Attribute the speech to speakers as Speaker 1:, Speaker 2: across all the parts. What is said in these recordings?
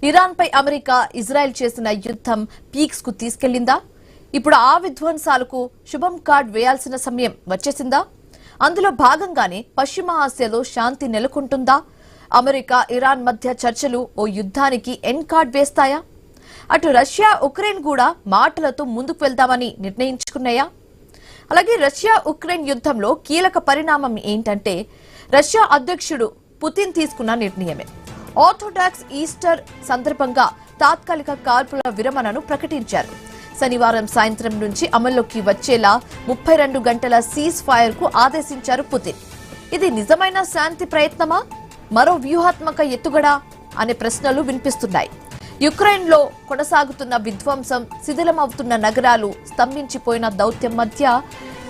Speaker 1: Iran పై America Israel చేసిన యుద్ధం peaks కు తీసుకెళ్లిందా? ఇప్పుడు ఆ విధ్వంసాలకు శుభం కార్డ్ వేయాల్సిన సమయం వచ్చేసిందా? అందులో భాగంగానే పశ్చిమ ఆసియాలో శాంతి నెలకొంటుందా? అమెరికా ఇరాన్ మధ్య చర్చలు ఓ యుద్ధానికి ఎండ్ కార్డ్ వేస్తాయా? అటు రష్యా ఉక్రెయిన్ కూడా మాటలతో ముందుకు వెళ్దామని నిర్ణయించుకున్నాయా? అలాగే రష్యా ఉక్రెయిన్ యుద్ధంలో కీలక పరిణామం ఏంటంటే రష్యా అధ్యక్షుడు పుతిన్ తీసుకున్న నిర్ణయమే. ఆర్థోడాక్స్ ఈస్టర్ సందర్భంగా తాత్కాలిక కాల్పుల విరమణను ప్రకటించారు. శనివారం సాయంత్రం నుంచి అమల్లోకి వచ్చేలా 32 గంటల సీజ్ ఫైర్ కు ఆదేశించారు పుతిన్. ఇది నిజమైన శాంతి ప్రయత్నమా, మరో వ్యూహాత్మక ఎత్తుగడా అనే ప్రశ్నలు వినిపిస్తున్నాయి. యుక్రెయిన్ లో కొనసాగుతున్న విధ్వంసం, శిథిలమవుతున్న నగరాలు, స్తంభించిపోయిన దౌత్యం మధ్య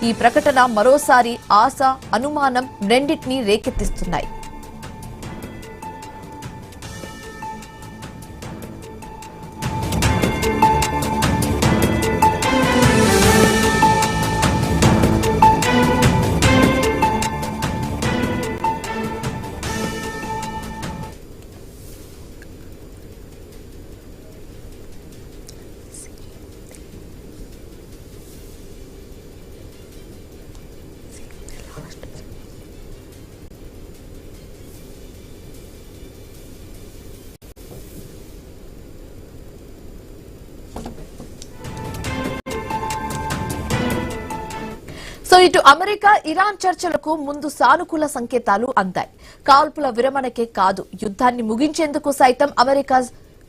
Speaker 1: ఈ ప్రకటన మరోసారి ఆశ, అనుమానం రెండింటినీ రేకెత్తిస్తున్నాయి. సో ఇటు అమెరికా ఇరాన్ చర్చలకు ముందు సానుకూల సంకేతాలు అందాయి. కాల్పుల విరమణకే కాదు, యుద్ధాన్ని ముగించేందుకు సైతం అమెరికా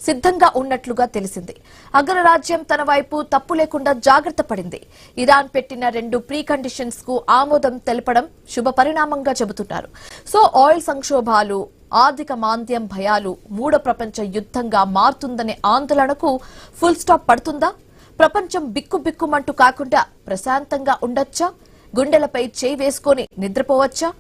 Speaker 1: సిద్ధంగా ఉన్నట్లుగా తెలిసింది. అగ్రరాజ్యం తన వైపు తప్పు లేకుండా జాగ్రత్త పడింది. ఇరాన్ పెట్టిన 2 ప్రీ కండిషన్స్ కు ఆమోదం తెలపడం శుభ పరిణామంగా చెబుతున్నారు. సో ఆయిల్ సంక్షోభాలు, ఆర్థిక మాంద్యం భయాలు మూడో ప్రపంచ యుద్ధంగా మారుతుందనే ఆందోళనకు ఫుల్ స్టాప్ పడుతుందా? ప్రపంచం బిక్కుబిక్కుమంటూ కాకుండా ప్రశాంతంగా ఉండొచ్చా? గుండెలపై చేయి వేసుకొని నిద్రపోవచ్చా?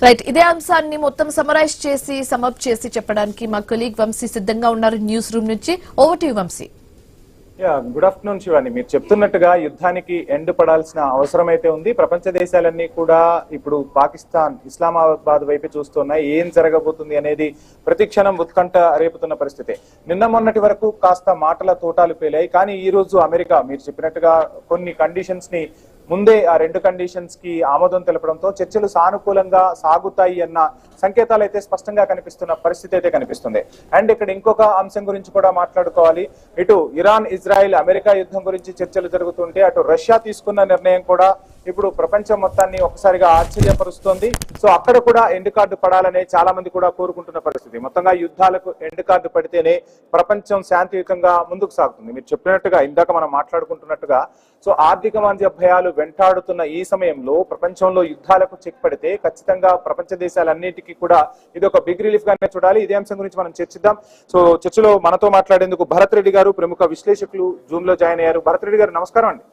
Speaker 1: రైట్, ఇదే అంశాన్ని మొత్తం సమరైజ్ చేసి సమప్ చేసి చెప్పడానికి మా కొలీగ్ వంశీ సిద్ధంగా ఉన్నారు న్యూస్ రూమ్ నుంచి. Over to you Vamshi.
Speaker 2: Good afternoon Shivani. మీరు చెప్తున్నట్టుగా యుద్ధానికి ఎండ్ పడాల్సిన అవసరం అయితే ఉంది. ప్రపంచ దేశాలన్నీ కూడా ఇప్పుడు పాకిస్తాన్, ఇస్లామాబాద్ వైపు చూస్తున్నాయి. ఏం జరగబోతుంది అనేది ప్రతి క్షణం ఉత్కంఠ రేపుతున్న పరిస్థితి. నిన్న మొన్నటి వరకు కాస్త మాటల తోటాలు పేలాయి. కానీ ఈ రోజు అమెరికా మీరు చెప్పినట్టుగా కొన్ని కండిషన్స్ ని ముందే ఆ 2 కండిషన్స్ కి ఆమోదం తెలపడంతో చర్చలు సానుకూలంగా సాగుతాయి అన్న సంకేతాలు అయితే స్పష్టంగా కనిపిస్తున్న పరిస్థితి అయితే కనిపిస్తుంది. అండ్ ఇక్కడ ఇంకొక అంశం గురించి కూడా మాట్లాడుకోవాలి. ఇటు ఇరాన్ ఇజ్రాయెల్ అమెరికా యుద్ధం గురించి చర్చలు జరుగుతుంటే అటు రష్యా తీసుకున్న నిర్ణయం కూడా ఇప్పుడు ప్రపంచం మొత్తాన్ని ఒకసారిగా ఆశ్చర్యపరుస్తోంది. సో అక్కడ కూడా ఎండ్ కార్డు పడాలనే చాలా మంది కూడా కోరుకుంటున్న పరిస్థితి. మొత్తంగా యుద్ధాలకు ఎండ్ కార్డు పడితేనే ప్రపంచం శాంతియుతంగా ముందుకు సాగుతుంది. మీరు చెప్పినట్టుగా ఇందాక మనం మాట్లాడుకుంటున్నట్టుగా సో ఆర్థిక మాంద్య భయాలు వెంటాడుతున్న ఈ సమయంలో ప్రపంచంలో యుద్ధాలకు చెక్ పడితే ఖచ్చితంగా ప్రపంచ దేశాలన్నిటికీ కూడా ఇది ఒక బిగ్ రిలీఫ్ గానే చూడాలి. ఇదే అంశం గురించి మనం చర్చిద్దాం. సో చర్చలో మనతో మాట్లాడేందుకు భరత్ రెడ్డి గారు, ప్రముఖ విశ్లేషకులు జూమ్ లో జాయిన్ అయ్యారు. భరత్ రెడ్డి గారు నమస్కారం అండి.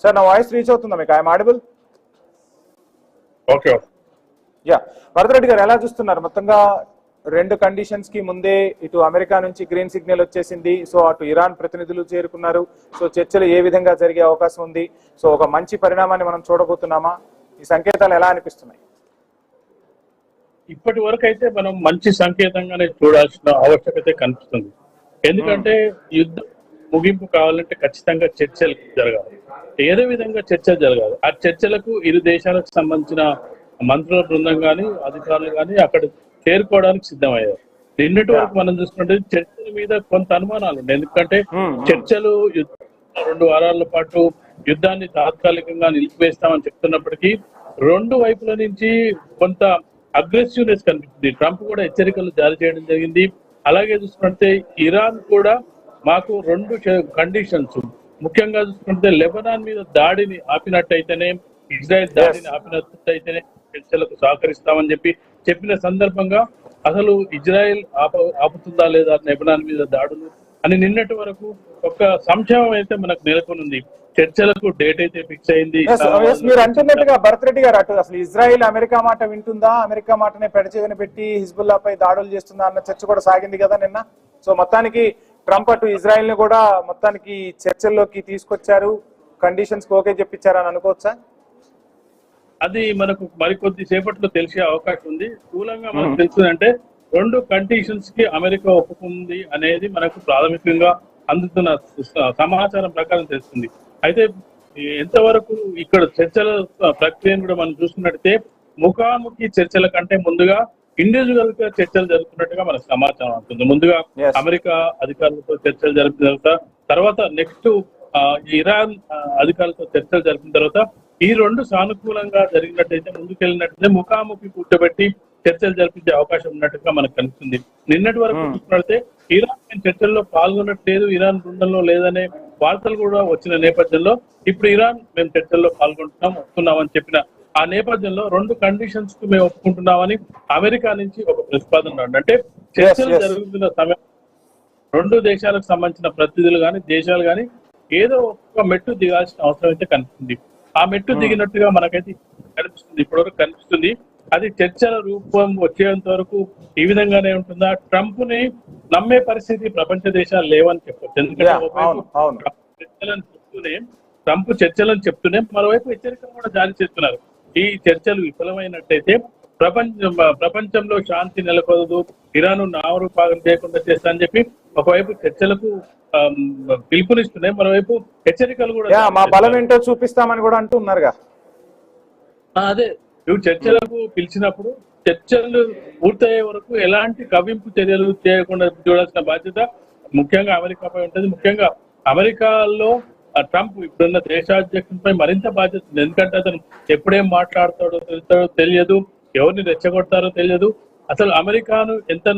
Speaker 2: సార్, నా వాయిస్ రీచ్ అవుతుందా మీకు? I'm audible?
Speaker 3: Okay.
Speaker 2: Yeah, Bharat Reddy గారు ఎలా చూస్తున్నారు? మొత్తంగా 2 కండిషన్స్ కి ముందే ఇటు అమెరికా నుంచి గ్రీన్ సిగ్నల్ వచ్చేసింది. సో అటు ఇరాన్ ప్రతినిధులు చేరుకున్నారు. సో చర్చలు ఏ విధంగా జరిగే అవకాశం ఉంది? సో ఒక మంచి పరిణామాన్ని మనం చూడబోతున్నామా? ఈ సంకేతాలు ఎలా అనిపిస్తున్నాయి?
Speaker 3: ఇప్పటి వరకు అయితే మనం మంచి సంకేతంగానే చూడాల్సిన ఆవశ్యకత కనిపిస్తుంది. ఎందుకంటే యుద్ధం ముగింపు కావాలంటే ఖచ్చితంగా చర్చలు జరగాలి. ఏదో విధంగా చర్చలు జరగాలి. ఆ చర్చలకు ఇరు దేశాలకు సంబంధించిన మంత్రుల బృందం కానీ అధికారులు కానీ అక్కడ చేరుకోవడానికి సిద్ధమయ్యారు. నిన్నటి వరకు మనం చూసుకుంటే చర్చల మీద కొంత అనుమానాలు ఉన్నాయి. ఎందుకంటే చర్చలు 2 వారాల పాటు యుద్ధాన్ని తాత్కాలికంగా నిలిపివేస్తామని చెప్తున్నప్పటికీ 2 వైపుల నుంచి కొంత అగ్రెసివ్నెస్ కనిపిస్తుంది. ట్రంప్ కూడా హెచ్చరికలు జారీ చేయడం జరిగింది. అలాగే చూసుకుంటే ఇరాన్ కూడా మాకు 2 కండిషన్స్, ముఖ్యంగా చూసుకుంటే లెబనాన్ మీద దాడిని ఆపినట్టయితేనే, ఇజ్రాయెల్ దాడిని ఆపినట్టయితేనే చర్చలకు సహకరిస్తామని చెప్పిన సందర్భంగా అసలు ఇజ్రాయెల్ ఆపుతుందా లేదా లెబనాన్ మీద దాడులు, అని నిన్నటి వరకు ఒక సంశయం అయితే మనకు నెలకొనుంది. చర్చలకు డేట్ అయితే ఫిక్స్ అయింది.
Speaker 2: మీరు అంటున్నట్టుగా భరత్ రెడ్డి గారు, అటు అసలు ఇజ్రాయిల్ అమెరికా మాట వింటుందా, అమెరికా మాటనే పెడచెవిన పెట్టి హిజ్బుల్లాపై దాడులు చేస్తుందా అన్న చర్చ కూడా సాగింది కదా నిన్న. సో మొత్తానికి ట్రంప్ అటు ఇజ్రాయిల్ ని కూడా మొత్తానికి చర్చల్లోకి తీసుకొచ్చారు, కండిషన్స్ ఓకే చెప్పించారని అనుకోవచ్చా?
Speaker 3: అది మనకు మరికొద్ది సేపట్లో తెలిసే అవకాశం ఉంది. స్థూలంగా మనకు తెలుస్తుందంటే 2 కండిషన్స్ కి అమెరికా ఒప్పుకుంది అనేది మనకు ప్రాథమికంగా అందుతున్న సమాచారం ప్రకారం తెలుస్తుంది. అయితే ఎంతవరకు ఇక్కడ చర్చల ప్రక్రియను కూడా మనం చూసుకున్నట్టయితే ముఖాముఖి చర్చల కంటే ముందుగా ఇండివిజువల్ గా చర్చలు జరుగుతున్నట్టుగా మనకు సమాచారం అవుతుంది. ముందుగా అమెరికా అధికారులతో చర్చలు జరిపిన తర్వాత నెక్స్ట్ ఇరాన్ అధికారులతో చర్చలు జరిపిన తర్వాత ఈ 2 సానుకూలంగా జరిగినట్టయితే ముందుకెళ్ళినట్టయితే ముఖాముఖి కూర్చోబెట్టి చర్చలు జరిపించే అవకాశం ఉన్నట్టుగా మనకు కనిపిస్తుంది. నిన్నటి వరకు చూసుకున్నట్లయితే ఇరాన్ చర్చల్లో పాల్గొనట్లేదు, ఇరాన్ బృందంలో లేదనే వార్తలు కూడా వచ్చిన నేపథ్యంలో ఇప్పుడు ఇరాన్ మేము చర్చల్లో వస్తున్నాం అని చెప్పిన ఆ నేపథ్యంలో 2 కండిషన్స్ కు మేము ఒప్పుకుంటున్నామని అమెరికా నుంచి ఒక ప్రతిపాదన అంటే చర్చలు జరుగుతున్న సమయం 2 దేశాలకు సంబంధించిన ప్రతినిధులు కానీ దేశాలు కానీ ఏదో ఒక మెట్టు దిగాల్సిన అవసరం అయితే కనిపిస్తుంది. ఆ మెట్టు దిగినట్టుగా మనకైతే కనిపిస్తుంది, ఇప్పటివరకు కనిపిస్తుంది. అది చర్చల రూపం వచ్చేంత వరకు ఈ విధంగానే ఉంటుందా? ట్రంప్ ని నమ్మే పరిస్థితి ప్రపంచ దేశాలు లేవని చెప్పొచ్చు. ఎందుకంటే ట్రంప్ చర్చలను చెప్తూనే మరోవైపు హెచ్చరికలు కూడా జారీ చేస్తున్నారు. ఈ చర్చలు విఫలమైనట్టయితే ప్రపంచంలో శాంతి నెలకొలదు, ఇరాన్ నామరూపాలు చేయకుండా చేస్తా అని చెప్పి ఒకవైపు చర్చలకు పిలుపునిస్తున్నాయి, మరోవైపు హెచ్చరికలు కూడా
Speaker 2: మా బలం ఏంటో చూపిస్తామని కూడా అంటున్నారుగా.
Speaker 3: అదే నువ్వు చర్చలకు పిలిచినప్పుడు చర్చలు పూర్తయ్యే వరకు ఎలాంటి కవింపు చర్యలు చేయకుండా చూడాల్సిన బాధ్యత ముఖ్యంగా అమెరికాపై ఉంటుంది. ముఖ్యంగా అమెరికాలో ట్రంప్ ఇప్పుడున్న దేశాధ్యక్షుడిపై మరింత బాధ్యత ఉంది. ఎందుకంటే అతను ఎప్పుడేం మాట్లాడతాడో తెలియదు, ఎవరిని రెచ్చగొడతారో తెలియదు. అసలు అమెరికాను ఎంత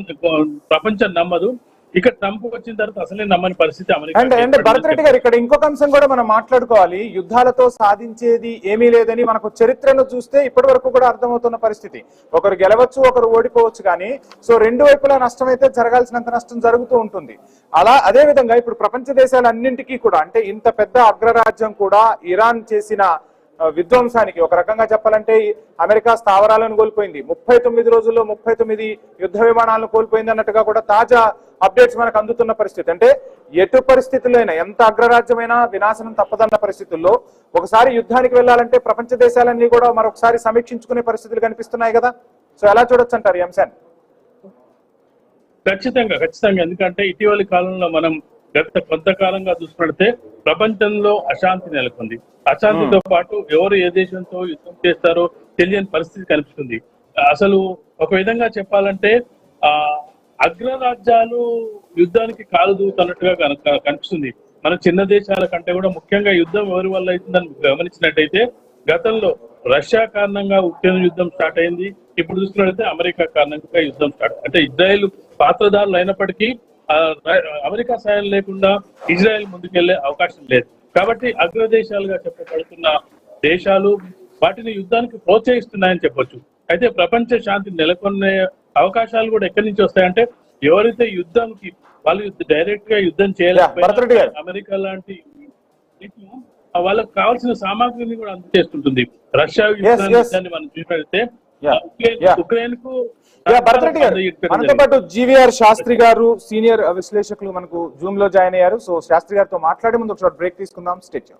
Speaker 3: ప్రపంచం నమ్మదు, ఇక ట్రంప్ వచ్చిన తర్వాత అసలే నమ్మని పరిస్థితి అమెరికా.
Speaker 2: అంటే భరత్ రెడ్డి గారు, ఇక్కడ ఇంకొక అంశం కూడా మనం మాట్లాడుకోవాలి. యుద్ధాలతో సాధించేది ఏమీ లేదని మనకు చరిత్రను చూస్తే ఇప్పటి వరకు కూడా అర్థమవుతున్న పరిస్థితి. ఒకరు గెలవచ్చు, ఒకరు ఓడిపోవచ్చు, కానీ సో 2 వైపులా నష్టం అయితే జరగాల్సినంత నష్టం జరుగుతూ ఉంటుంది. అదే విధంగా ఇప్పుడు ప్రపంచ దేశాలన్నింటికీ కూడా, అంటే ఇంత పెద్ద అగ్రరాజ్యం కూడా ఇరాన్ చేసిన విధ్వంసానికి ఒక రకంగా చెప్పాలంటే అమెరికా స్థావరాలను కోల్పోయింది, 39 రోజుల్లో 39 యుద్ధ విమానాలను కోల్పోయింది అన్నట్టుగా కూడా తాజా అప్డేట్స్ మనకు అందుతున్న పరిస్థితి. అంటే ఎటు పరిస్థితుల్లో అయినా, ఎంత అగ్రరాజ్యమైనా వినాశనం తప్పదన్న పరిస్థితుల్లో ఒకసారి యుద్ధానికి వెళ్ళాలంటే ప్రపంచ దేశాలన్నీ కూడా మరొకసారి సమీక్షించుకునే పరిస్థితులు కనిపిస్తున్నాయి కదా. సో ఎలా చూడొచ్చు అంటారు ఈ అంశాన్ని?
Speaker 3: ఖచ్చితంగా ఎందుకంటే ఇటీవలి కాలంలో మనం గత కొంతకాలంగా చూసుకుంటే ప్రపంచంలో అశాంతి నెలకొంది. అశాంతితో పాటు ఎవరు ఏ దేశంతో యుద్ధం చేస్తారో తెలియని పరిస్థితి కనిపిస్తుంది. అసలు ఒక విధంగా చెప్పాలంటే అగ్రరాజ్యాలు యుద్ధానికి కాలు దూతున్నట్టుగా కనిపిస్తుంది. మన చిన్న దేశాల కంటే కూడా ముఖ్యంగా యుద్ధం ఎవరి వల్ల అవుతుందని గమనించినట్టయితే గతంలో రష్యా కారణంగా ఉక్రెయిన్ యుద్ధం స్టార్ట్ అయింది. ఇప్పుడు చూసుకున్నట్లయితే అమెరికా కారణంగా యుద్ధం స్టార్ట్. అంటే ఇజ్రాయెల్ పాత్రదారులు అయినప్పటికీ అమెరికా సాయం లేకుండా ఇజ్రాయెల్ ముందుకెళ్లే అవకాశం లేదు. కాబట్టి అగ్రదేశాలుగా చెప్పబడుతున్న దేశాలు వాటిని యుద్ధానికి ప్రోత్సహిస్తున్నాయని చెప్పొచ్చు. అయితే ప్రపంచ శాంతి నెలకొనే అవకాశాలు కూడా ఎక్కడి నుంచి వస్తాయంటే ఎవరైతే యుద్ధానికి వాళ్ళు డైరెక్ట్ గా యుద్ధం చేయలేకపోయినా అమెరికా లాంటి వాళ్ళకు కావాల్సిన సామాగ్రిని కూడా అందజేస్తుంటుంది. రష్యా యుద్ధాన్ని మనం చూసినట్లయితే ఉక్రెయిన్ కు
Speaker 2: భరత్ రెడ్డి గారు, మనతో పాటు జీవీఆర్ శాస్త్రి గారు సీనియర్ విశ్లేషకులు మనకు జూమ్ లో జాయిన్ అయ్యారు. సో శాస్త్రి గారితో మాట్లాడే ముందు ఒకసారి బ్రేక్ తీసుకుందాం. స్టేట్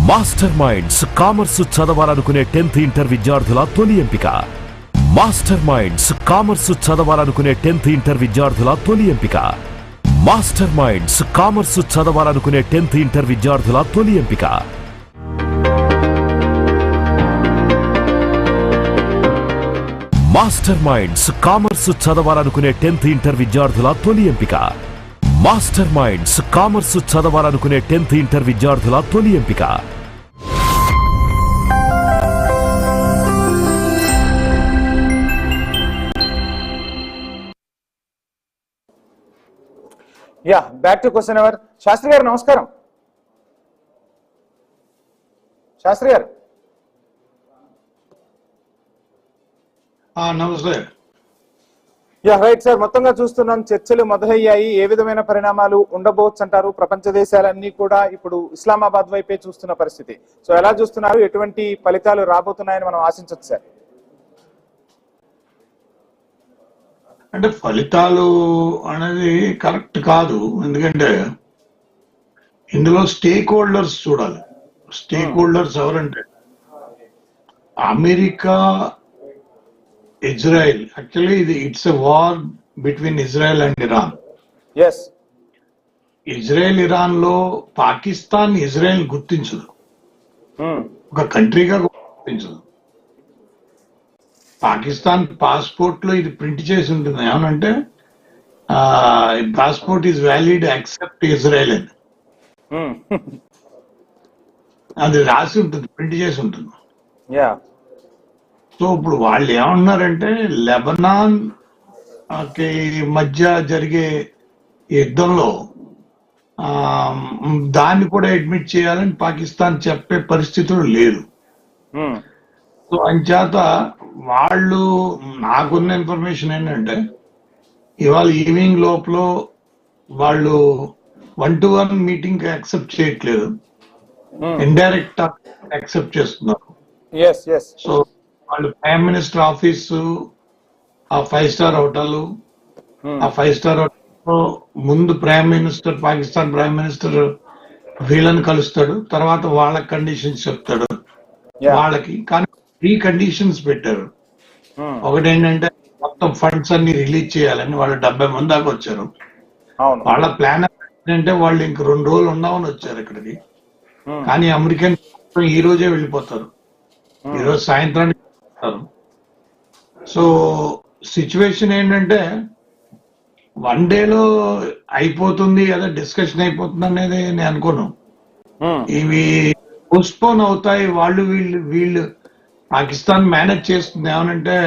Speaker 4: మాస్టర్ మైండ్స్ కామర్స్ చదవాలనుకునే 10th ఇంటర్ విద్యార్థుల తొలి ఎంపిక. మాస్టర్ మైండ్స్ కామర్స్ చదవాలనుకునే 10th ఇంటర్ విద్యార్థుల తొలి ఎంపిక. మాస్టర్ మైండ్స్ కామర్స్ చదవాలనుకునే 10th ఇంటర్ విద్యార్థుల తొలి ఎంపిక. మాస్టర్ మైండ్స్ కామర్స్ చదవాలనుకునే 10th ఇంటర్ విద్యార్థుల తొలి ఎంపిక. మాస్టర్ మైండ్స్ కామర్స్ చదవాలనుకునే 10th ఇంటర్ విద్యార్థుల తొలి ఎంపిక.
Speaker 2: Back to question hour. Shastri గారు నమస్కారం. శాస్త్రి గారు
Speaker 5: నమస్తే.
Speaker 2: రైట్ సార్, మొత్తంగా చూస్తున్నాం చర్చలు మొదలయ్యాయి. ఏ విధమైన పరిణామాలు ఉండబోవచ్చు అంటారు? ప్రపంచ దేశాలన్నీ కూడా ఇప్పుడు ఇస్లామాబాద్ వైపే చూస్తున్న పరిస్థితి. సో ఎలా చూస్తున్నారు? ఎటువంటి ఫలితాలు రాబోతున్నాయని మనం ఆశించవచ్చు సార్?
Speaker 5: అంటే ఫలితాలు అనేది కరెక్ట్ కాదు, ఎందుకంటే ఇందులో స్టేక్ హోల్డర్స్ చూడాలి. స్టేక్ హోల్డర్స్ ఎవరంటే America, Israel. Actually it's a war between Israel and Iran.
Speaker 2: Yes.
Speaker 5: Israel Iran లో పాకిస్తాన్ ఇజ్రాయెల్ గుర్తించదు, ఒక కంట్రీగా గుర్తించదు. పాకిస్తాన్ పాస్పోర్ట్ లో ఇది ప్రింట్ చేసి ఉంటుంది, ఏమనంటే passport is valid accept Israel అని అది రాసి ఉంటుంది, ప్రింట్ చేసి ఉంటుంది. సో ఇప్పుడు వాళ్ళు ఏమన్నారంటే లెబనాన్ మధ్య జరిగే యుద్ధంలో దాన్ని కూడా అడ్మిట్ చేయాలని పాకిస్తాన్ చెప్పే పరిస్థితులు లేదు. సో అంచేత వాళ్ళు, నాకున్న ఇన్ఫర్మేషన్ ఏంటంటే ఇవాళ ఈవినింగ్ లోపల వాళ్ళు 1-to-1 మీటింగ్ యాక్సెప్ట్ చేయట్లేదు, ఇండైరెక్ట్ యాక్సెప్ట్ చేస్తున్నారు. సో వాళ్ళు ప్రైమ్ మినిస్టర్ ఆఫీసు, ఆ 5-స్టార్ హోటల్, ఆ 5-స్టార్ హోటల్ ముందు prime minister, Pakistan prime minister వీళ్ళని కలుస్తాడు, తర్వాత వాళ్ళ కండిషన్స్ చెప్తాడు వాళ్ళకి. కానీ 3 కండిషన్స్ పెట్టారు. ఒకటి ఏంటంటే మొత్తం ఫండ్స్ అన్ని రిలీజ్ చేయాలని, వాళ్ళు 70 మంది దాకా వచ్చారు. వాళ్ళ ప్లాన్ ఏంటంటే వాళ్ళు ఇంక 2 రోజులు ఉన్నామని వచ్చారు ఇక్కడికి. కానీ అమెరికన్ ఈ రోజే వెళ్ళిపోతారు, ఈరోజు సాయంత్రానికి. సో సిచ్యువేషన్ ఏంటంటే 1 డేలో అయిపోతుంది, అదే డిస్కషన్ అయిపోతుంది అనేది నేను అనుకోను. ఇవి పోస్ట్పోన్ అవుతాయి. వీళ్ళు పాకిస్తాన్ మేనేజ్ చేస్తుంది, ఏమనంటే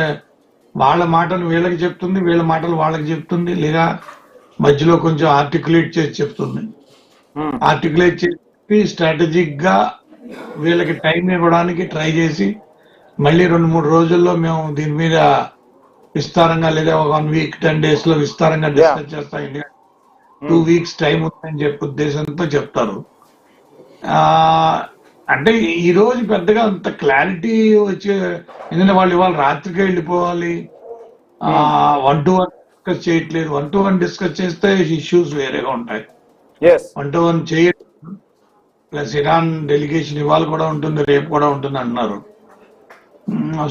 Speaker 5: వాళ్ళ మాటలు వీళ్ళకి చెప్తుంది, వీళ్ళ మాటలు వాళ్ళకి చెప్తుంది, లేదా మధ్యలో కొంచెం ఆర్టికులేట్ చేసి చెప్తుంది. ఆర్టికులేట్ చేసి స్ట్రాటజిక్ గా వీళ్ళకి టైం ఇవ్వడానికి ట్రై చేసి మళ్ళీ 2-3 రోజుల్లో మేము దీని మీద విస్తారంగా, లేదా 1 వీక్ 10 days లో విస్తారంగా డిస్కస్ చేస్తాం, ఇండియా 2 weeks టైం ఉందని చెప్పి ఉద్దేశంతో చెప్తారు. అంటే ఈ రోజు పెద్దగా అంత క్లారిటీ వచ్చే, ఎందుకంటే వాళ్ళు ఇవాళ రాత్రికే వెళ్ళిపోవాలి. 1-to-1 డిస్కస్ చేయట్లేదు. 1-to-1 డిస్కస్ చేస్తే ఇష్యూస్ వేరేగా ఉంటాయి. 1-to-1 చేయట్లేదు. ప్లస్ ఇరాన్ డెలిగేషన్ ఇవాళ కూడా ఉంటుంది, రేపు కూడా ఉంటుంది అంటున్నారు.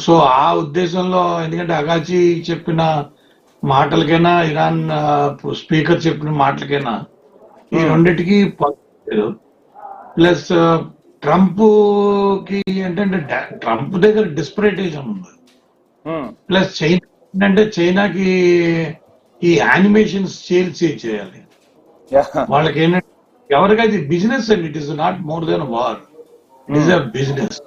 Speaker 5: సో ఆ ఉద్దేశంలో, ఎందుకంటే అగాచి చెప్పిన మాటలకైనా, ఇరాన్ స్పీకర్ చెప్పిన మాటలకైనా ఈ రెండింటికి పడలేదు. ప్లస్ ట్రంప్ కి ఏంటంటే ట్రంప్ దగ్గర డిస్పరేటేషన్ ఉంది. ప్లస్ చైనా ఏంటంటే చైనాకి ఈ యానిమేషన్స్ సేల్స్ చేయాలి. వాళ్ళకి ఏంటంటే ఎవరికైతే బిజినెస్ అండి, it is not more than war, it is a business.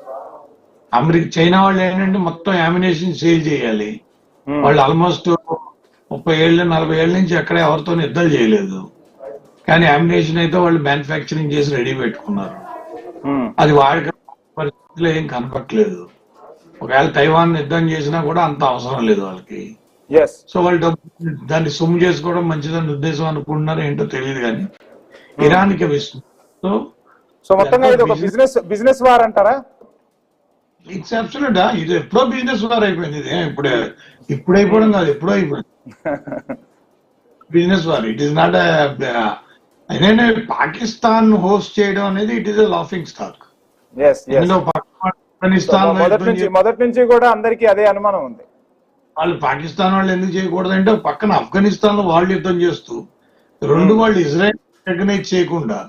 Speaker 5: China వాళ్ళు ఏంటంటే మొత్తం యామినేషన్ సేల్ చేయాలి. వాళ్ళు ఆల్మోస్ట్ 30-40 ఏళ్ళ నుంచి ఎక్కడ ఎవరితో యుద్ధాలు చేయలేదు, కానీ యామినేషన్ అయితే వాళ్ళు మ్యానుఫ్యాక్చరింగ్ చేసి రెడీ పెట్టుకున్నారు. అది వాడికి పరిస్థితుల్లో ఏం కనపట్లేదు. ఒకవేళ తైవాన్ యుద్ధం చేసినా కూడా అంత అవసరం లేదు వాళ్ళకి. సో వాళ్ళు దాన్ని సొమ్ము చేసుకోవడం మంచిదని ఉద్దేశం అనుకుంటున్నారు, ఏంటో తెలియదు. కానీ ఇరాన్ కి
Speaker 2: సో మొత్తంగా ఇది ఒక బిజినెస్ వార్ అంటారా?
Speaker 5: It's absolute. ఇది ఎప్పుడో బిజినెస్ వార్ అయిపోయింది. ఇది ఇప్పుడు అయిపోవడం కాదు, ఎప్పుడో అయిపోయింది business war. It is not అదే పాకిస్తాన్ హోస్ట్ చేయడం అనేది it is a laughing stock.
Speaker 2: మొదటి నుంచి కూడా అందరికీ అదే అనుమానం ఉంది.
Speaker 5: వాళ్ళు పాకిస్తాన్ వాళ్ళు ఎందుకు చేయకూడదు అంటే, పక్కన ఆఫ్ఘనిస్తాన్ లో వాళ్ళు యుద్ధం చేస్తూ, వాళ్ళు ఇజ్రాయెల్ రికగ్నైజ్ చేయకుండా,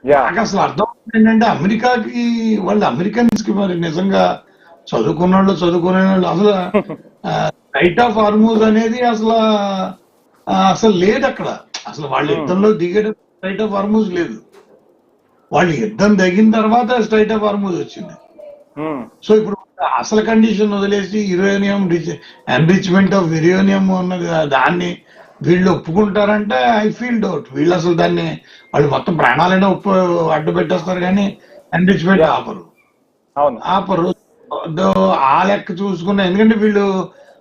Speaker 5: నాకు అసలు అర్థం ఏంటంటే అమెరికాకి, వాళ్ళు అమెరికన్స్ కి మరి నిజంగా చదువుకునే వాళ్ళు అసలు స్ట్రైట్ ఆఫ్ హార్మూజ్ అనేది అసలు లేదు అక్కడ. అసలు వాళ్ళ యుద్ధంలో దిగడం స్ట్రైట్ ఆఫ్ హార్మూజ్ లేదు. వాళ్ళు యుద్ధం తగిన తర్వాత స్ట్రైట్ ఆఫ్ హార్మూజ్ వచ్చింది. సో ఇప్పుడు అసలు కండిషన్ వదిలేసి యురేనియం ఎన్రిచ్మెంట్ ఆఫ్ యురేనియం ఉన్నది, దాన్ని వీళ్ళు ఒప్పుకుంటారంటే ఐ ఫీల్ డౌట్. వీళ్ళు అసలు దాన్ని, వాళ్ళు మొత్తం ప్రాణాలైనా అడ్డు పెట్టేస్తారు కానీ ఎన్రిచ్మెంట్ ఆపరు. ఆ లెక్క చూసుకున్నా, ఎందుకంటే వీళ్ళు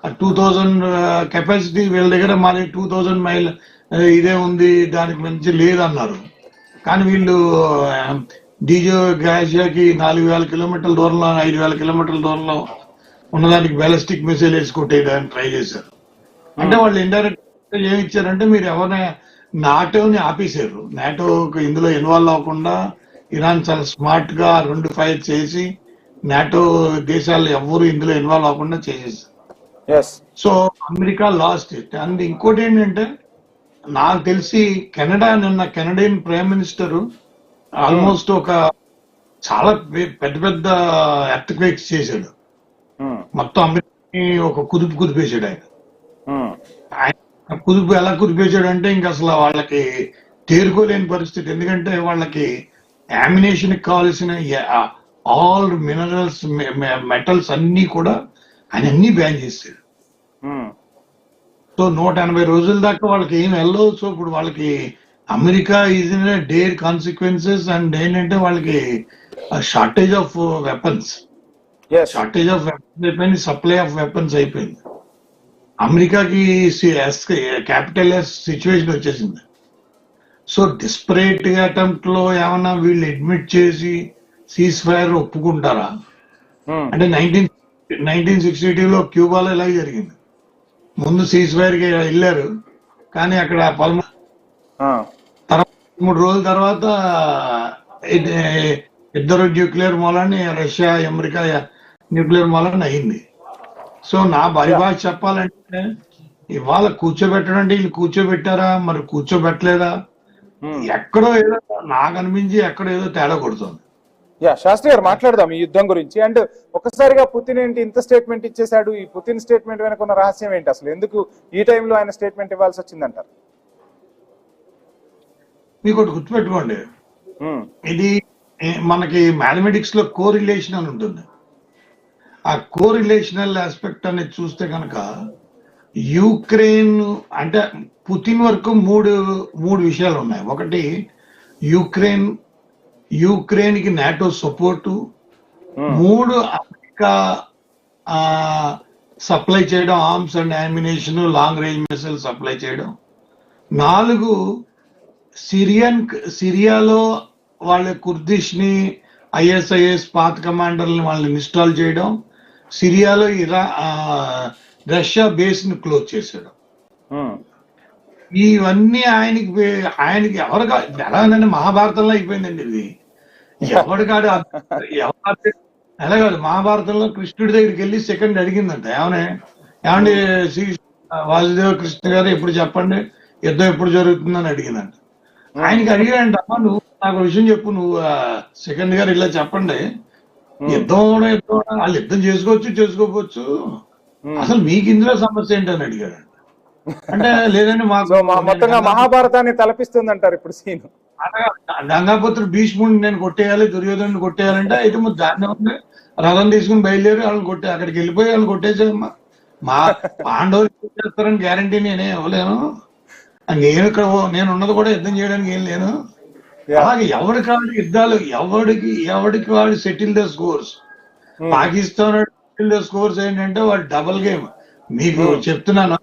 Speaker 5: 2000 కెపాసిటీ వీళ్ళ దగ్గర మాది 2000 మైల్ ఇదే ఉంది, దానికి మంచి లేదన్నారు. కానీ వీళ్ళు డీజో గ్యాషియాకి 4000 కిలోమీటర్ల దూరంలో 5000 కిలోమీటర్ల దూరంలో ఉన్నదానికి బ్యాలిస్టిక్ మిసైల్ వేసి కొట్టేయడానికి ట్రై చేశారు. అంటే వాళ్ళు ఇండైరెక్ట్ ఏమి ఇచ్చారంటే, మీరు ఎవరైనా నాటోని ఆపేశారు. నాటో ఇందులో ఇన్వాల్వ్ అవ్వకుండా ఇరాన్ చాలా స్మార్ట్ గా 2 ఫైర్ చేసి నాటో దేశాలు ఎవరు ఇందులో ఇన్వాల్వ్ అవ్వకుండా చేసేసారు. So America lost it. And ఇంకోటి ఏంటంటే, నాకు తెలిసి కెనడియన్ ప్రైమ్ మినిస్టర్ ఆల్మోస్ట్ ఒక చాలా పెద్ద పెద్ద ఎర్త్ క్వేక్స్ చేశాడు. మొత్తం అమెరికాని ఒక కుదిపేశాడు ఆయన. ఎలా కుదిపేశాడు అంటే, ఇంకా అసలు వాళ్ళకి తేరుకోలేని పరిస్థితి. ఎందుకంటే వాళ్ళకి యామినేషన్ కావాల్సిన ఆల్ మినరల్స్, మెటల్స్ అన్ని కూడా ఆయన అన్ని బ్యాన్ చేశాడు. సో 180 రోజుల దాకా వాళ్ళకి ఏం వెళ్ళవు. సో ఇప్పుడు వాళ్ళకి America is in dare consequences. And ఏంటంటే వాళ్ళకి షార్టేజ్ ఆఫ్ వెపన్స్ అయిపోయింది, సప్లై ఆఫ్ వెపన్స్ అయిపోయింది. అమెరికాకి క్యాపిటల్ సిచ్యువేషన్ వచ్చేసింది. సో డిస్పరేట్ అటెంప్ట్ లో ఏమన్నా వీళ్ళు అడ్మిట్ చేసి సీజ్ ఫైర్ ఒప్పుకుంటారా? అంటే 1962లో క్యూబాలో ఇలాగే జరిగింది. ముందు సీజ్ ఫైర్ కి వెళ్ళారు, కానీ అక్కడ 13 రోజుల తర్వాత ఇద్దరు న్యూక్లియర్ మూలాన్ని, రష్యా అమెరికా న్యూక్లియర్ మూలాన్ని అయింది. సో నా భాష చెప్పాలంటే, ఇవాళ కూర్చోబెట్టడం అంటే వీళ్ళు కూర్చోబెట్టారా, మరి కూర్చోబెట్టలేదా, ఎక్కడో ఏదో నాకు అనిపించి ఎక్కడో ఏదో తేడా కొడుతుంది.
Speaker 2: శాస్త్రి గారు మాట్లాడదాం ఈ యుద్ధం గురించి. అండ్ ఒకసారిగా పుతిన్ ఏంటి ఇంత స్టేట్మెంట్ ఇచ్చేశాడు? ఈ పుతిన్ స్టేట్మెంట్ వెనక ఉన్న రహస్యం ఏంటి అసలు? ఎందుకు ఈ టైంలో ఆయన స్టేట్మెంట్ ఇవ్వాల్సి వచ్చిందంటారు?
Speaker 5: మీకు ఒకటి గుర్తుపెట్టుకోండి, ఇది మనకి మ్యాథమెటిక్స్ లో కోరిలేషన్ అని ఉంటుంది. ఆ కోరిలేషనల్ ఆస్పెక్ట్ అనేది చూస్తే కనుక యుక్రెయిన్ అంటే పుతిన్ వరకు మూడు విషయాలు ఉన్నాయి. ఒకటి యుక్రెయిన్ కి నాటో సపోర్టు, 3 అమెరికా సప్లై చేయడం, arms and ammunition, long range missile supply చేయడం, 4 సిరియాలో వాళ్ళ కుర్దిష్ ని ఐఎస్ఐఎస్ పాత్ కమాండర్ని వాళ్ళని ఇన్స్టాల్ చేయడం, సిరియాలో రష్యా బేస్ ని క్లోజ్ చేశాడు. ఇవన్నీ ఆయనకి ఎవరు ఎలాగంటే మహాభారతంలో అయిపోయిందండి ఇది. ఎవరికాడు ఎలా కాదు, మహాభారతంలో కృష్ణుడి దగ్గరికి వెళ్ళి సెకండ్ అడిగిందంట, ఏమండి వాసుదేవ కృష్ణ గారు ఎప్పుడు చెప్పండి, యుద్ధం ఎప్పుడు జరుగుతుందని అడిగిందంట. ఆయనకి అడిగాడంట, అమ్మా నువ్వు నాకు విషయం చెప్పు, నువ్వు సెకండ్ గారు ఇలా చెప్పండి, యుద్ధం వాళ్ళు యుద్ధం చేసుకోవచ్చు, అసలు మీకు ఇందులో సమస్య ఏంటని అడిగాడు. అంటే లేదండి మాకు
Speaker 2: మొత్తంగా మహాభారతాన్ని తలపిస్తుంది అంటారు ఇప్పుడు సీన్.
Speaker 5: గంగాపుత్రుడు భీష్ముడిని నేను కొట్టేయాలి, దుర్యోధను కొట్టేయాలంటే అయితే దాన్ని ఉంది, రథం తీసుకుని బయలుదేరి వాళ్ళని అక్కడికి వెళ్ళిపోయి వాళ్ళని కొట్టేసామ్మా. మా పాండవులు చేస్తారని గ్యారంటీ నేనే ఇవ్వలేను. నేను ఉన్నది కూడా యుద్ధం చేయడానికి ఏం లేను. అలాగే ఎవరికి వాడి యుద్ధాలు, ఎవడికి వాడు settle the scores. Pakistan settle the scores ఏంటంటే వాడు డబుల్ గేమ్. మీకు చెప్తున్నాను,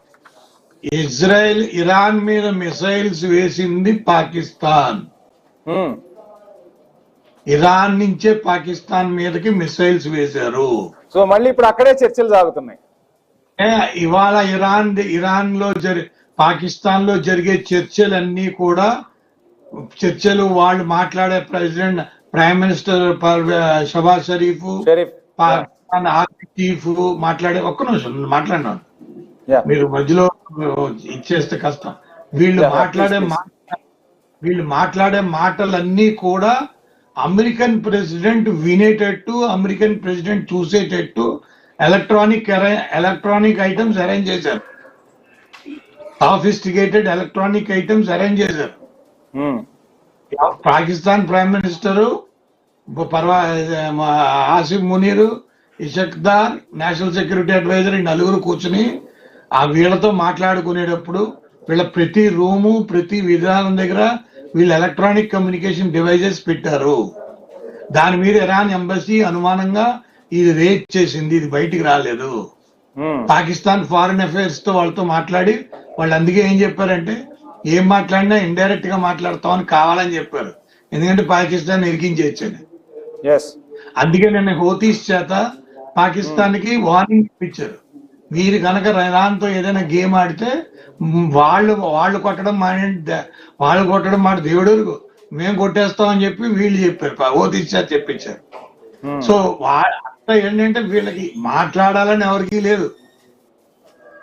Speaker 5: ఇరాన్ మీద మిసైల్స్ వేసింది పాకిస్తాన్. ఇరాన్ నుంచే పాకిస్తాన్ మీదకి మిసైల్స్ వేశారు. సో
Speaker 2: మళ్ళీ ఇప్పుడు అక్కడే చర్చలు సాగుతున్నాయి.
Speaker 5: ఇవాళ ఇరాన్ లో పాకిస్తాన్ లో జరిగే చర్చలన్నీ కూడా వాళ్ళు మాట్లాడే prime minister Shahbaz Sharif, Pakistan army chief మాట్లాడే, ఒక్క నిమిషం మాట్లాడినాను, మీరు మధ్యలో ఇచ్చేస్తే కష్టం. వీళ్ళు మాట్లాడే మాటలన్నీ కూడా American president వినేటట్టు, American president చూసేటట్టు electronic items arrange చేశారు. సాఫిస్టికేటెడ్ ఎలక్ట్రానిక్ ఐటమ్స్ అరేంజ్ చేశారు. Pakistan prime minister Asif Munir, ఇషక్దార్, national security advisor, ఈ 4 కూర్చుని వీళ్ళతో మాట్లాడుకునేటప్పుడు వీళ్ళ ప్రతి రూము, ప్రతి విధానం దగ్గర వీళ్ళు ఎలక్ట్రానిక్ కమ్యూనికేషన్ డివైజెస్ పెట్టారు. దాని మీద ఇరాన్ ఎంబసీ అనుమానంగా ఇది రేట్ చేసింది, ఇది బయటికి రాలేదు. పాకిస్తాన్ ఫారిన్ అఫైర్స్ తో వాళ్ళతో మాట్లాడి వాళ్ళు అందుకే ఏం చెప్పారంటే ఏం మాట్లాడినా ఇండైరెక్ట్ గా మాట్లాడతామని కావాలని చెప్పారు, ఎందుకంటే పాకిస్తాన్ ఇరికించేయచ్చని. అందుకే నిన్న హోతీస్ చేత పాకిస్తాన్ కి వార్నింగ్ ఇప్పించారు, మీరు కనుక ఇరాన్తో ఏదైనా గేమ్ ఆడితే వాళ్ళు కొట్టడం మాట దేవుడు మేము కొట్టేస్తామని చెప్పి వీళ్ళు చెప్పారు, హోతీస్ చేత చెప్పించారు. సో అంతా ఏంటంటే వీళ్ళకి మాట్లాడాలని ఎవరికీ లేదు,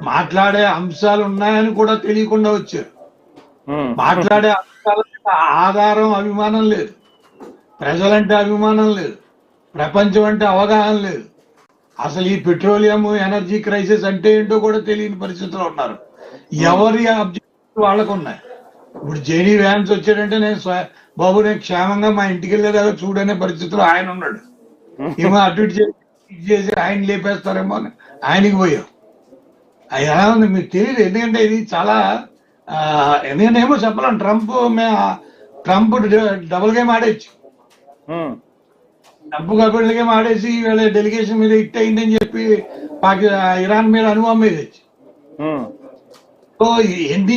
Speaker 5: మాట్లాడే అంశాలు ఉన్నాయని కూడా తెలియకుండా వచ్చారు. మాట్లాడే అంశాల ఆధారం అభిమానం లేదు, ప్రజలంటే అభిమానం లేదు, ప్రపంచం అంటే అవగాహన లేదు, అసలు ఈ పెట్రోలియం ఎనర్జీ క్రైసిస్ అంటే ఏంటో కూడా తెలియని పరిస్థితిలో ఉన్నారు. ఎవరి అబ్జెక్టివ్ వాళ్ళకు ఉన్నాయి. ఇప్పుడు జేడీ వ్యాన్స్ వచ్చాడంటే బాబు నేను క్షేమంగా మా ఇంటికి వెళ్ళేదాకా చూడనే పరిస్థితిలో ఆయన ఉన్నాడు. ఏమో అటు ఇటు చేసి ఆయన లేపేస్తారేమో అని ఆయనకి పోయాం. అది ఎలా ఉంది మీకు తెలియదు, ఎందుకంటే ఇది చాలా ఎందుకంటే ఏమో చెప్పలేం. ట్రంప్ డబుల్ గేమ్ ఆడేచ్చు, డబ్బు డబుల్ గేమ్ ఆడేసి వీళ్ళ డెలిగేషన్ మీద హిట్ అయిందని చెప్పి ఇరాన్ మీద అనుభవం మీద వచ్చి. సో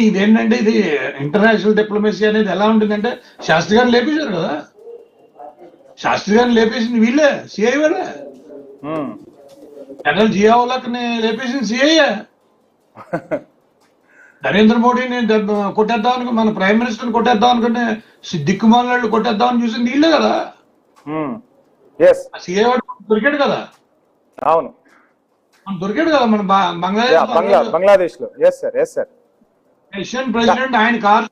Speaker 5: ఇదేంటంటే ఇది ఇంటర్నేషనల్ డిప్లొమసీ అనేది ఎలా ఉంటుందంటే శాస్త్రి గారిని లేపేశారు కదా, శాస్త్రి గారిని లేపేసింది వీళ్ళే, సిఐ వాళ్ళే. జనరల్ జియావుల్లాని లేపేసింది సిఐ. నరేంద్ర మోడీని కొట్టేద్దాం అనుకుని మన ప్రైమ్ మినిస్టర్ కొట్టేద్దాం అనుకునే దిక్కుమాలను కొట్టేద్దామని చూసింది వీళ్ళే కదా. సిఐ వాడు దొరికాడు కదా,
Speaker 2: అవును
Speaker 5: దొరికాడు కదా మన
Speaker 2: బంగ్లాదేశ్ లో.
Speaker 5: రష్యన్ ప్రెసిడెంట్ ఆయన కార్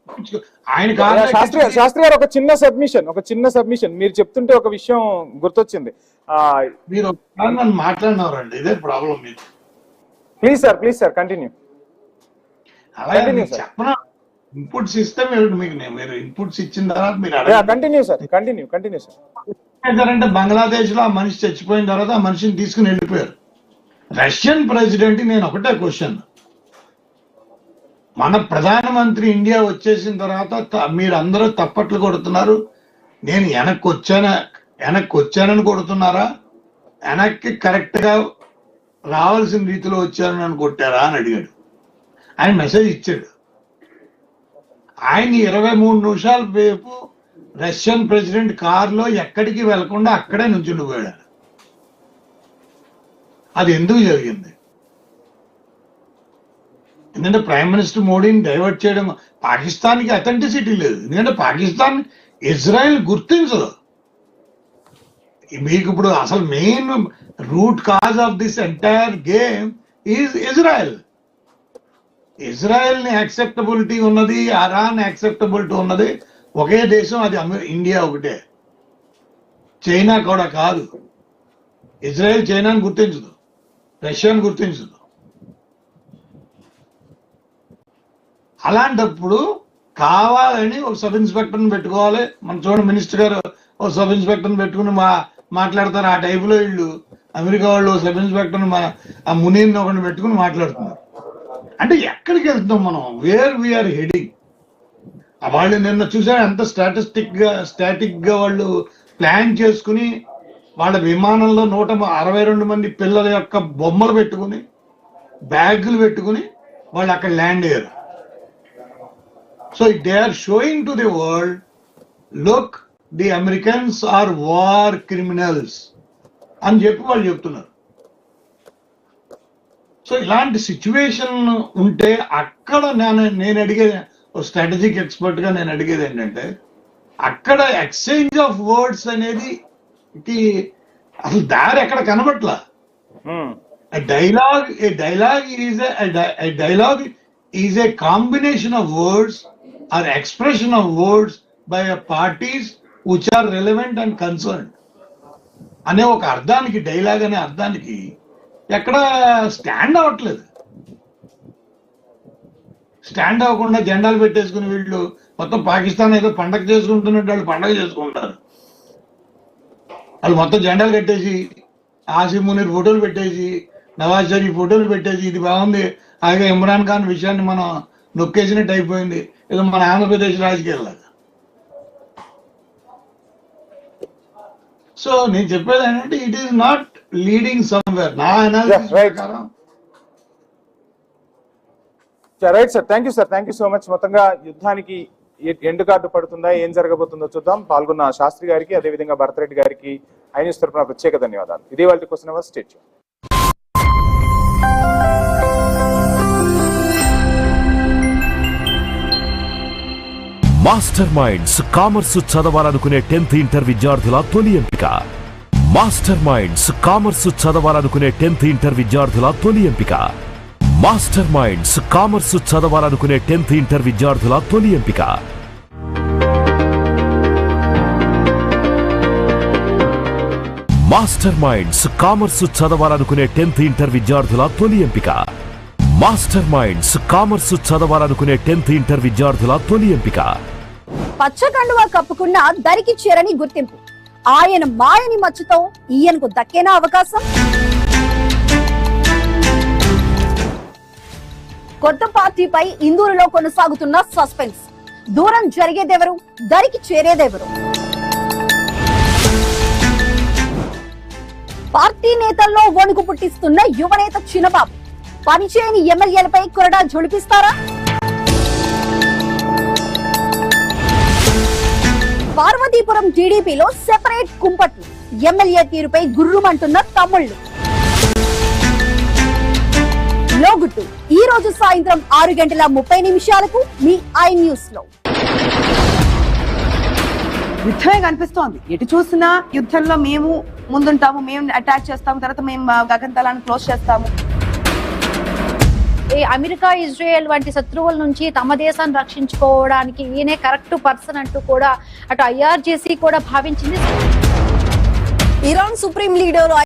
Speaker 2: శాస్త్రి గారు ఒక చిన్న సబ్మిషన్ మీరు చెప్తుంటే ఒక విషయం గుర్తొచ్చింది.
Speaker 5: మీరు నన్ను మాట్లాడినారండి, ఇదే ప్రాబ్లం మీకు.
Speaker 2: Please sir continue.
Speaker 5: అలాగే చెప్పనా, ఇన్పుట్స్ ఇస్తే మీరు ఇన్పుట్స్ ఇచ్చిన తర్వాత మీరు
Speaker 2: కంటిన్యూ సార్.
Speaker 5: అంటే బంగ్లాదేశ్ లో ఆ మనిషి చచ్చిపోయిన తర్వాత ఆ మనిషిని తీసుకుని వెళ్ళిపోయారు. రష్యన్ ప్రెసిడెంట్ నేను ఒకటే క్వశ్చన్, మన ప్రధానమంత్రి ఇండియా వచ్చేసిన తర్వాత మీరు అందరూ తప్పట్లు కొడుతున్నారు, నేను వెనక్కి వచ్చానని కొడుతున్నారా, వెనక్కి కరెక్ట్ గా రావాల్సిన రీతిలో వచ్చానని కొట్టారా అని అడిగాడు. ఆయన మెసేజ్ ఇచ్చాడు. ఆయన 23 నిమిషాల సేపు రష్యన్ ప్రెసిడెంట్ కారులో ఎక్కడికి వెళ్లకుండా అక్కడే నుంచుండిపోయాడు. అది ఎందుకు జరిగింది? ఎందుకంటే ప్రైమ్ మినిస్టర్ మోడీని డైవర్ట్ చేయడం, పాకిస్తాన్కి అథెంటిసిటీ లేదు, ఎందుకంటే పాకిస్తాన్ ఇజ్రాయెల్ గుర్తించదు. మీకు ఇప్పుడు అసలు main root cause of this entire game is Israel. Israel ని యాక్సెప్టబిలిటీ ఉన్నది, ఇరాన్ యాక్సెప్టబిలిటీ ఉన్నది ఒకే దేశం, అది ఇండియా ఒకటే, చైనా కూడా కాదు. ఇజ్రాయెల్ చైనాని గుర్తించదు, రష్యాని గుర్తించదు. అలాంటప్పుడు కావాలని ఒక సబ్ ఇన్స్పెక్టర్ని పెట్టుకోవాలి. మన చూడండి మినిస్టర్ గారు ఒక సబ్ ఇన్స్పెక్టర్ని పెట్టుకుని మాట్లాడతారు. ఆ టైపులో వీళ్ళు అమెరికా వాళ్ళు సబ్ ఇన్స్పెక్టర్ని ఆ మునీర్ని ఒకరిని పెట్టుకుని మాట్లాడుతున్నారు. అంటే ఎక్కడికి వెళ్తున్నాం మనం, వేర్ వీఆర్ హెడింగ్? వాళ్ళు నిన్న చూసారు ఎంత స్టాటిక్ గా వాళ్ళు ప్లాన్ చేసుకుని వాళ్ళ విమానంలో 162 మంది పిల్లల యొక్క బొమ్మలు పెట్టుకుని బ్యాగులు పెట్టుకుని వాళ్ళు అక్కడ ల్యాండ్ అయ్యారు. So they are showing to the world, look the Americans are war criminals అని చెప్పి వాళ్ళు చెప్తున్నారు. సో ఇలాంటి సిచ్యువేషన్ ఉంటే అక్కడ నేను అడిగేది, స్ట్రాటజిక్ ఎక్స్పర్ట్ గా నేను అడిగేది ఏంటంటే, అక్కడ ఎక్స్చేంజ్ ఆఫ్ వర్డ్స్ అనేది అసలు దారి ఎక్కడ కనబట్లా. Dialogue is a combination of words or expression of words by parties which are relevant and concern అనే ఒక అర్థానికి, డైలాగ్ అనే అర్థానికి ఎక్కడ స్టాండ్ అవ్వట్లేదు. స్టాండ్ అవ్వకుండా జెండాలు పెట్టేసుకుని వీళ్ళు మొత్తం పాకిస్తాన్ ఏదో పండగ చేసుకుంటున్నట్టు వాళ్ళు పండగ చేసుకుంటారు. వాళ్ళు మొత్తం జెండాలు కట్టేసి ఆసిఫ్ మునీర్ ఫోటోలు పెట్టేసి నవాజ్ షరీఫ్ ఫోటోలు పెట్టేసి ఇది బాగుంది, అలాగే ఇమ్రాన్ ఖాన్ విషయాన్ని మనం నొక్కేసినట్టు అయిపోయింది, ఏదో మన ఆంధ్రప్రదేశ్ రాజకీయాల్లో. సో నేను చెప్పేది ఏంటంటే it is not leading somewhere. నా అనాలిసిస్ ప్రకారం
Speaker 2: right sir, thank you so much. మొత్తంగా యుద్ధానికి ఎండ్ కార్డు పడుతుందా, ఏం జరగబోతుందో చూద్దాం. పాల్గొన్న శాస్త్రి గారికి, అదేవిధంగా భరతరెడ్డి గారికి ఐ న్యూస్ తరఫున ప్రత్యేక ధన్యవాదాలు. ఇదే వాళ్ళ question hour. State
Speaker 4: master minds commerce చదవాలనుకునే 10th ఇంటర్ విద్యార్థుల తొలి ఎంపిక. మాస్టర్ మైండ్స్ కామర్స్ చదవాలనుకునే 10th ఇంటర్ విద్యార్థుల తొలి ఎంపిక. మాస్టర్ మైండ్స్ కామర్స్ చదవాలనుకునే 10th ఇంటర్ విద్యార్థుల తొలి ఎంపిక. మాస్టర్ మైండ్స్ కామర్స్ చదవాలనుకునే 10th ఇంటర్ విద్యార్థుల తొలి ఎంపిక. మాస్టర్ మైండ్స్ కామర్స్ చదవాలనుకునే 10th ఇంటర్ విద్యార్థుల తొలి ఎంపిక.
Speaker 6: పచ్చకండువా కప్పుకున్న దరికి చేరని గుర్తింపు. ఆయన మాయని మచ్చతో ఈయనకు దక్కేనా అవకాశం? కొత్త పార్టీపై ఇందూరులో కొనసాగుతున్న సస్పెన్స్. దూరం జరిగేదెవరు, దరికి చేరేదెవరు? పార్టీ నేతల్లో వణుకు పుట్టిస్తున్న యువనేత చినబాబు పనిచేయని ఎమ్మెల్యేలపై కొరడా జొలిపిస్తారా? పార్వతీపురం టీడీపీలో సెపరేట్ కుంపట్లు. ఎమ్మెల్యే తీరుపై గుర్రుమంటున్న తమ్ముళ్లు. లోగుట్టు ఈ రోజు సాయంత్రం 6:30 మీ ఐ న్యూస్ లో.
Speaker 7: యుద్ధమే కనిపిస్తోంది. ఎటు చూసినా యుద్ధంలో మేము ముందుంటాము, మేము అటాక్ చేస్తాము, తర్వాత మేము గగనతలాన్ని క్లోజ్ చేస్తాము.
Speaker 8: ఈ అమెరికా, ఇజ్రాయెల్ వంటి శత్రువుల నుంచి తమ దేశాన్ని రక్షించుకోవడానికి ఈయనే కరెక్ట్ పర్సన్ అంటూ కూడా అటు IRGC కూడా భావించింది.
Speaker 6: Iran supreme leader